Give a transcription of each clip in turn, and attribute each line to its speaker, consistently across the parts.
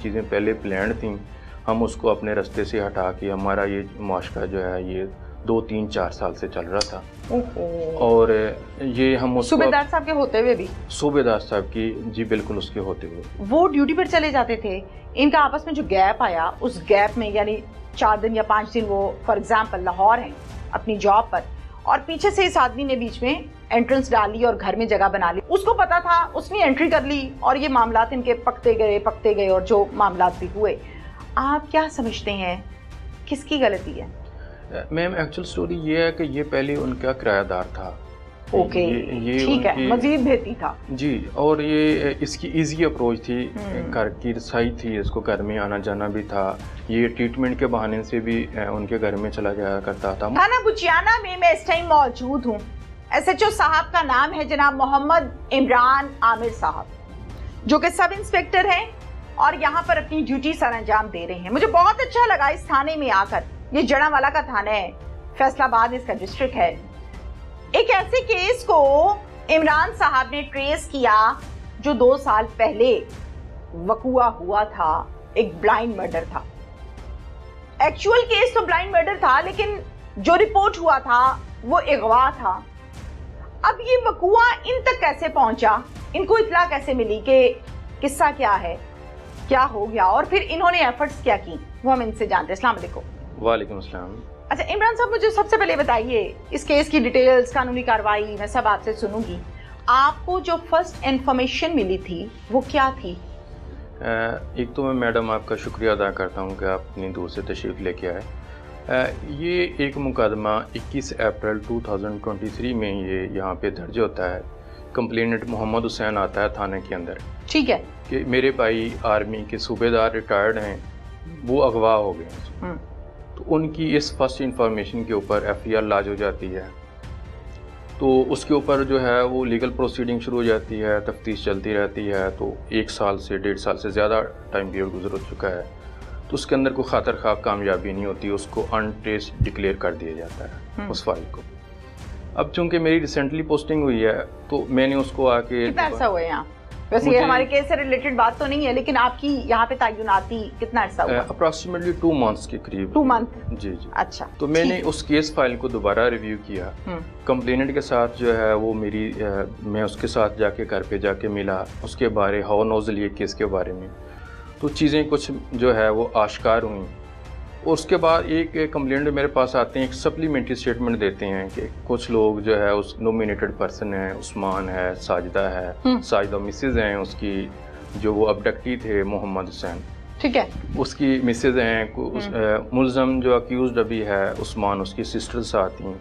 Speaker 1: चीज़ें पहले प्लान थी, हम उसको अपने रास्ते से हटा के हमारा ये मुआशरा जो है ये 2-3-4 साल से चल रहा था। और ये हम उसको
Speaker 2: सूबेदार साहब के होते हुए भी,
Speaker 1: सूबेदार साहब की जी बिल्कुल उसके होते हुए
Speaker 2: वो ड्यूटी पर चले जाते थे। इनका आपस में जो गैप आया, उस गैप में यानी 4 दिन या 5 दिन वो फॉर एग्जाम्पल लाहौर हैं अपनी जॉब पर, और पीछे से इस आदमी ने बीच में एंट्रेंस डाली और घर में जगह बना ली। उसको पता था, उसने एंट्री कर ली और ये मामलात इनके पकते गए और जो मामलात भी हुए। आप क्या समझते हैं किसकी गलती है?
Speaker 1: मैम एक्चुअल स्टोरी ये है कि ये पहले उनका किरायादार था।
Speaker 2: ओके,
Speaker 1: ये
Speaker 2: ठीक है, मजीद भेती था जी।
Speaker 1: और ये इसकी इजी अप्रोच थी, घर की रसाई थी, इसको घर में आना जाना भी था। ये ट्रीटमेंट के बहाने से भी उनके घर में चला जाया करता था।
Speaker 2: थाना बुचियाना में मैं इस टाइम मौजूद हूँ। SHO साहब का नाम है जनाब मोहम्मद इमरान आमिर साहब, जो कि सब इंस्पेक्टर हैं और यहाँ पर अपनी ड्यूटी सर अंजाम दे रहे हैं। मुझे बहुत अच्छा लगा इस थाने में आकर। ये जड़ावाला का थाना है, फैसलाबाद इसका डिस्ट्रिक्ट है। एक ऐसे केस को इमरान साहब ने ट्रेस किया जो 2 साल पहले वकुआ हुआ था। एक ब्लाइंड मर्डर था। एक्चुअल केस तो ब्लाइंड मर्डर था, लेकिन जो रिपोर्ट हुआ था वो अगवा था। अब ये वकुआ इन तक कैसे पहुंचा, इनको इत्तला कैसे मिली कि किस्सा क्या है, क्या हो गया, और फिर इन्होंने एफर्ट्स क्या की, वो हम इनसे जानते हैं। अस्सलाम वालेकुम।
Speaker 1: वालेकुम अस्सलाम।
Speaker 2: अच्छा इमरान साहब, मुझे सबसे पहले बताइए इस केस की डिटेल्स, कानूनी कार्रवाई मैं सब आपसे सुनूंगी। आपको जो फर्स्ट इंफॉर्मेशन मिली थी वो क्या थी?
Speaker 1: एक तो मैं मैडम आपका शुक्रिया अदा करता हूँ कि आप इतनी दूर से तशरीफ़ लेके आए। ये एक मुकदमा 21 अप्रैल 2023 में ये यहाँ पे दर्ज होता है। कंप्लेनेंट मोहम्मद हुसैन आता है थाने के अंदर, ठीक है, कि मेरे भाई आर्मी के सूबेदार रिटायर्ड हैं, वो अगवा हो गए। तो उनकी इस फर्स्ट इंफॉर्मेशन के ऊपर FIR लॉन्च हो जाती है। तो उसके ऊपर जो है वो लीगल प्रोसीडिंग शुरू हो जाती है, तफ्तीश चलती रहती है। तो 1 साल से 1.5 साल से ज़्यादा टाइम पीरियड गुजर चुका है। तो उसके अंदर कोई खातर खा कामयाबी नहीं होती, उसको अनट्रेस्ड डिक्लेयर कर दिया जाता है उस फाइल को। अब चूंकि मेरी रिसेंटली पोस्टिंग हुई है तो मैंने उसको आके
Speaker 2: कितना अर्सा हुआ है यहाँ? वैसे ये हमारे केस से रिलेटेड बात तो नहीं है, लेकिन आपकी यहाँ पे तैनाती कितना अर्सा हुआ?
Speaker 1: अप्रॉक्सीमेटली 2 मंथ्स के करीब।
Speaker 2: 2 मंथ?
Speaker 1: जी जी।
Speaker 2: अच्छा।
Speaker 1: तो मैंने उस केस फाइल को दोबारा रिव्यू किया। कंप्लेनेंट के साथ जो है वो मेरी मैं उसके साथ जाके घर पे जाके मिला, उसके बारे हाउ नोजल ये केस के बारे में तो चीज़ें कुछ जो है वो आश्कार हुई। उसके बाद एक कंप्लेंट मेरे पास आते हैं, एक सप्लीमेंट्री स्टेटमेंट देते हैं कि कुछ लोग जो है उस नॉमिनेटेड पर्सन है, उस्मान है, साजिदा है, साजिदा मिसेज हैं उसकी, जो वो अबडक्टी थे मोहम्मद हुसैन, ठीक है, उसकी मिसेज हैं। मुलजम जो अक्यूज्ड अभी है उस्मान, उसकी सिस्टर साथ थी।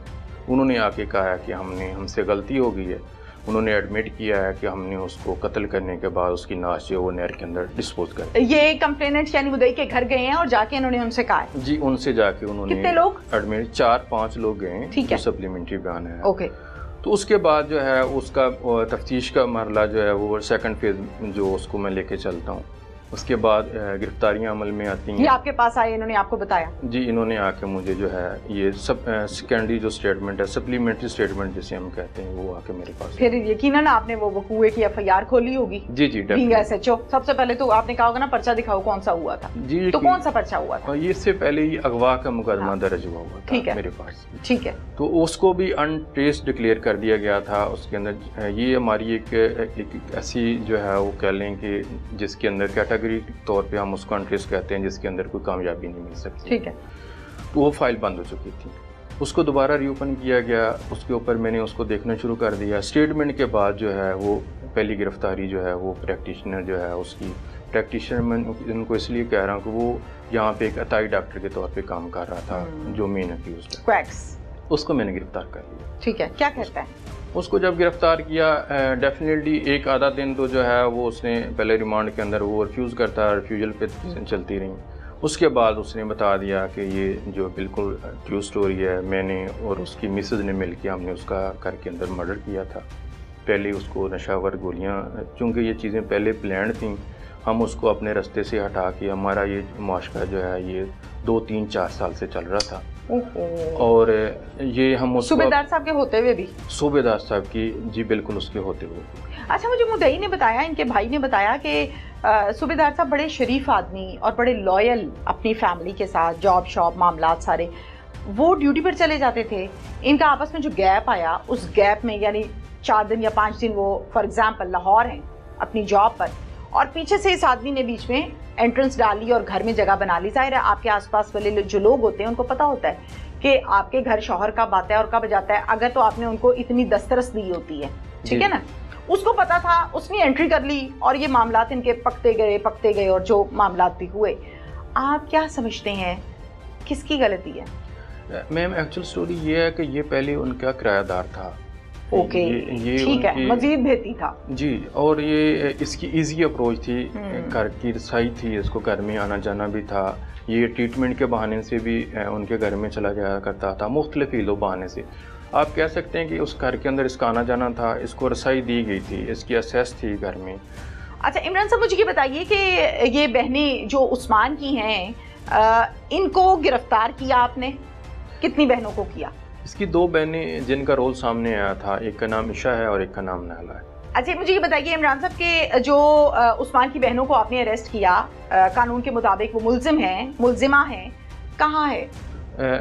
Speaker 1: उन्होंने आके कहा कि हमसे गलती हो गई है। उन्होंने एडमिट किया है कि हमने उसको कत्ल करने के बाद उसकी लाश जो वो नहर के अंदर डिस्पोज कर।
Speaker 2: ये कंप्लेनेंट यानी मुद्दई के घर गए हैं और जाके इन्होंने उनसे कहा है? जी,
Speaker 1: उनसे जाके उन्होंने।
Speaker 2: कितने लोग?
Speaker 1: एडमिट 4-5 लोग गए हैं, ठीक है, सप्लीमेंट्री बयान है।
Speaker 2: ओके।
Speaker 1: तो उसके बाद जो है उसका तफ्तीश का मरला जो है वो सेकंड फेज जो उसको मैं लेके चलता हूँ। उसके बाद गिरफ्तारियां अमल में आती हैं।
Speaker 2: ये आपके पास आए, इन्होंने आपको बताया?
Speaker 1: जी, इन्होंने आके मुझे जो है ये सब सेकेंडरी जो स्टेटमेंट है, सप्लीमेंट्री स्टेटमेंट जिसे हम कहते हैं, वो आके मेरे पास।
Speaker 2: फिर यकीनन आपने वो वकूए की FIR खोली होगी?
Speaker 1: जी जी।
Speaker 2: SHO सबसे पहले तो आपने कहा होगा ना पर्चा दिखाओ कौन सा हुआ था? जी। तो कौन सा पर्चा हुआ था?
Speaker 1: ये इससे पहले ही अगवा का मुकदमा दर्ज हुआ था, ठीक है, मेरे पास, ठीक है। तो उसको भी अनट्रेस्ड डिक्लेयर कर दिया गया था। उसके अंदर ये हमारी एक ऐसी जो है वो कह लें कि जिसके अंदर कैटेगरी तौर पे हम उसको अनट्रेस कहते हैं, जिसके अंदर कोई कामयाबी नहीं मिल सकती, ठीक है। तो वो फाइल बंद हो चुकी थी, उसको दोबारा रीओपन किया गया। उसके ऊपर मैंने उसको देखना शुरू कर दिया। स्टेटमेंट के बाद जो है वो पहली गिरफ्तारी जो है वो प्रैक्टिशनर जो है उसकी, प्रैक्टिशनर मैं उनको इसलिए कह रहा हूँ कि वो यहाँ पे एक अताई डॉक्टर के तौर पे काम कर रहा था, जो मेन अक्यूज्ड है, उसको मैंने गिरफ्तार कर लिया, ठीक है। क्या कहता है? उसको जब गिरफ्तार किया, डेफिनेटली एक आधा दिन तो जो है वो उसने पहले रिमांड के अंदर वो रिफ्यूज़ करता, रिफ्यूजल पे चीज़ें चलती रहीं। उसके बाद उसने बता दिया कि ये जो बिल्कुल ट्रू स्टोरी है, मैंने और उसकी मिसेज ने मिल के हमने उसका घर के अंदर मर्डर किया था। पहले उसको नशावर गोलियाँ, चूँकि ये चीज़ें पहले प्लान थी, हम उसको अपने रास्ते से हटा के हमारा ये मुआशरा जो है ये 2-3-4 साल से चल रहा था। और ये हम
Speaker 2: सूबेदार साहब के होते हुए भी,
Speaker 1: सूबेदार साहब की जी बिल्कुल उसके होते हुए।
Speaker 2: अच्छा, मुझे मुद्दई ने बताया, इनके भाई ने बताया कि सूबेदार साहब बड़े शरीफ आदमी और बड़े लॉयल अपनी फैमिली के साथ, जॉब शॉप मामलात सारे, वो ड्यूटी पर चले जाते थे। इनका आपस में जो गैप आया, उस गैप में यानी 4 दिन या 5 दिन वो फॉर एग्जांपल लाहौर हैं अपनी जॉब पर, और पीछे से इस आदमी ने बीच में एंट्रेंस डाली और घर में जगह बना ली। जाहिर है आपके आसपास वाले जो लोग होते हैं उनको पता होता है कि आपके घर शौहर कब आता है और कब जाता है, अगर तो आपने उनको इतनी दस्तरस दी होती है, ठीक है ना। उसको पता था, उसने एंट्री कर ली और ये मामलात इनके पकते गए और जो मामलात भी हुए। आप क्या समझते हैं किसकी गलती है?
Speaker 1: मैम एक्चुअल स्टोरी ये है कि ये पहले उनका किरायादार था।
Speaker 2: ओके, ये ठीक है, मजीद बेहती था
Speaker 1: जी। और ये इसकी इजी अप्रोच थी, घर की रसाई थी, इसको घर में आना जाना भी था। ये ट्रीटमेंट के बहाने से भी उनके घर में चला जाया करता था, मुख्तलिफ इलो बहाने से। आप कह सकते हैं कि उस घर के अंदर इसका आना जाना था, इसको रसाई दी गई थी, इसकी असेस थी घर में।
Speaker 2: अच्छा इमरान साहब, मुझे ये बताइए कि ये बहनें जो उस्मान की हैं, इनको गिरफ्तार किया आपने? कितनी बहनों को किया?
Speaker 1: इसकी 2 बहनें जिनका रोल सामने आया था, एक का नाम ईशा है और एक का नाम नैला है।
Speaker 2: अच्छा मुझे ये बताइए इमरान साहब के जो उस्मान की बहनों को आपने अरेस्ट किया, कानून के मुताबिक वो मुलजिमा हैं, कहाँ है?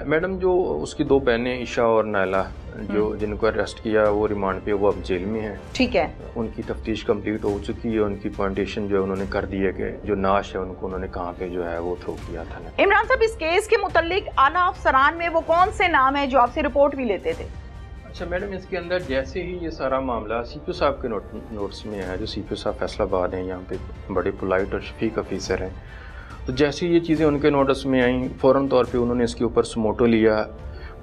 Speaker 1: मैडम जो उसकी 2 बहनें ईशा और नैला जो जिनको अरेस्ट किया वो रिमांड पे, वो अब जेल में हैं।
Speaker 2: ठीक है,
Speaker 1: उनकी तफ्तीश कंप्लीट हो चुकी है, उनकी पॉइंटेशन जो है उन्होंने कर दी है कि जो नाश है उनको उन्होंने कहाँ पे जो है वो थ्रो किया था।
Speaker 2: इमरान साहब, इस केस के मुतालिक आला अफसरान में वो कौन से नाम है जो आपसे रिपोर्ट भी लेते थे?
Speaker 1: अच्छा मैडम, इसके अंदर जैसे ही ये सारा मामला CPO साहब के नोट्स में है, जो CPO साहब फैसलाबाद हैं, यहाँ पे बड़े पोलाइट और शफीक ऑफिसर हैं, तो जैसे ये चीज़ें उनके नोटिस में आई, फ़ौरन तौर पे उन्होंने इसके ऊपर समोटो लिया।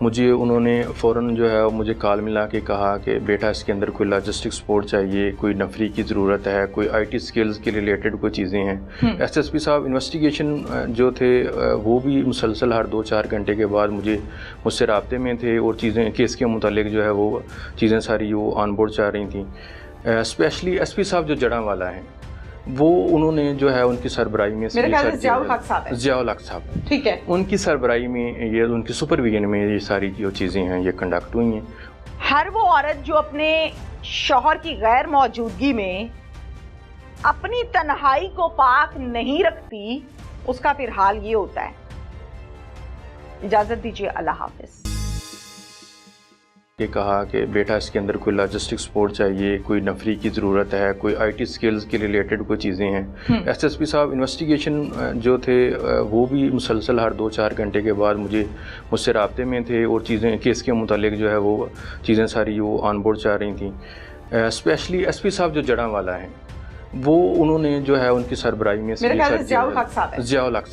Speaker 1: मुझे उन्होंने फ़ौरन जो है मुझे कॉल मिला के कहा कि बेटा इसके अंदर कोई लॉजिस्टिक सपोर्ट चाहिए, कोई नफरी की ज़रूरत है, कोई IT स्किल्स के रिलेटेड कोई चीज़ें हैं। SSP साहब इन्वेस्टिगेशन जो थे वो भी मुसलसल हर 2-4 घंटे के बाद मुझसे राब्ते में थे, और चीज़ें केस के मुतालिक जो है वो चीज़ें सारी वो ऑन बोर्ड चाह रही थी। स्पेशली SP साहब जो जड़ा वाला हैं, वो उन्होंने जो है उनकी सरबराही में
Speaker 2: ज़ियाउल हक साहब, ठीक है,
Speaker 1: उनकी सरबराही में, ये उनकी सुपरविजन में ये सारी जो चीज़ें हैं ये कंडक्ट हुई हैं।
Speaker 2: हर वो औरत जो अपने शौहर की गैर मौजूदगी में अपनी तन्हाई को पाक नहीं रखती, उसका फिर हाल ये होता है। इजाजत दीजिए, अल्लाह हाफिज।
Speaker 1: ये कहा कि बेटा इसके अंदर कोई लॉजिस्टिक सपोर्ट चाहिए, कोई नफरी की ज़रूरत है, कोई IT स्किल्स के रिलेटेड कोई चीज़ें हैं। SSP साहब इन्वेस्टिगेशन जो थे वो भी मुसलसल हर 2-4 घंटे के बाद मुझसे राब्ते में थे, और चीज़ें केस के मुतालिक जो है वो चीज़ें सारी वो ऑन बोर्ड चाह रही थी। स्पेशली SP साहब जो जड़ा वाला हैं, वो उन्होंने जो है उनकी सरबराही में ज़ियाउल हक